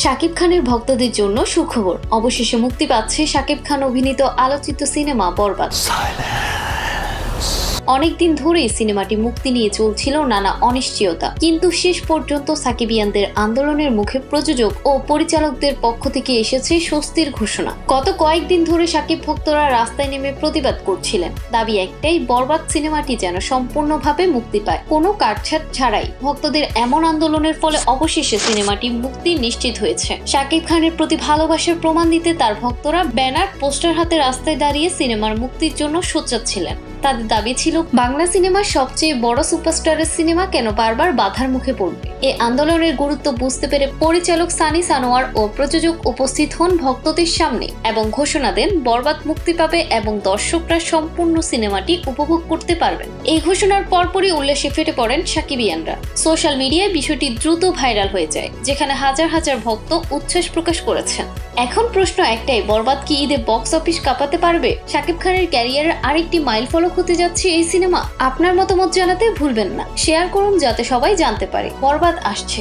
শাকিব খানের ভক্তদের জন্য সুখবর, অবশেষে মুক্তি পাচ্ছে শাকিব খান অভিনীত আলোচিত সিনেমা বরবাদ। অনেকদিন ধরেই সিনেমাটি মুক্তি নিয়ে চলছিল নানা অনিশ্চয়তা, কিন্তু শেষ পর্যন্ত সাকিবিয়ানদের আন্দোলনের মুখে প্রযোজক ও পরিচালকদের পক্ষ থেকে এসেছে স্বস্তির ঘোষণা। গত কয়েকদিন ধরে শাকিব ভক্তরা রাস্তায় নেমে প্রতিবাদ করছিলেন। দাবি একটাই, বরবাদ সিনেমাটি যেন সম্পূর্ণভাবে মুক্তি পায়, কোনো কাটছাট ছাড়াই। ভক্তদের এমন আন্দোলনের ফলে অবশেষে সিনেমাটি মুক্তি নিশ্চিত হয়েছে। শাকিব খানের প্রতি ভালোবাসার প্রমাণ দিতে তার ভক্তরা ব্যানার, পোস্টার হাতে রাস্তায় দাঁড়িয়ে সিনেমার মুক্তির জন্য সোচ্চাচ্ছিলেন। তাদের দাবি ছিল, বাংলা সিনেমার সবচেয়ে বড় সুপারস্টারের সিনেমা কেন বারবার বাধার মুখে পড়বে। এই আন্দোলনের গুরুত্ব বুঝতে পেরে পরিচালক সানি সানোয়ার ও প্রযোজক উপস্থিত হন ভক্তদের সামনে এবং ঘোষণা দেন বরবাদ মুক্তি পাবে এবং দর্শকরা সম্পূর্ণ সিনেমাটি উপভোগ করতে পারবেন। এই ঘোষণার পরপরই উল্লাসে ফেটে পড়েন সাকিবিয়ানরা। সোশ্যাল মিডিয়ায় বিষয়টি দ্রুত ভাইরাল হয়ে যায়, যেখানে হাজার হাজার ভক্ত উচ্ছ্বাস প্রকাশ করেছেন। এখন প্রশ্ন একটাই, বরবাদ কি ঈদে বক্স অফিস কাঁপাতে পারবে? শাকিব খানের ক্যারিয়ারের আরেকটি মাইলফলক হতে যাচ্ছে এই সিনেমা। আপনার মতামত জানাতে ভুলবেন না, শেয়ার করুন যাতে সবাই জানতে পারে বরবাদ আসছে।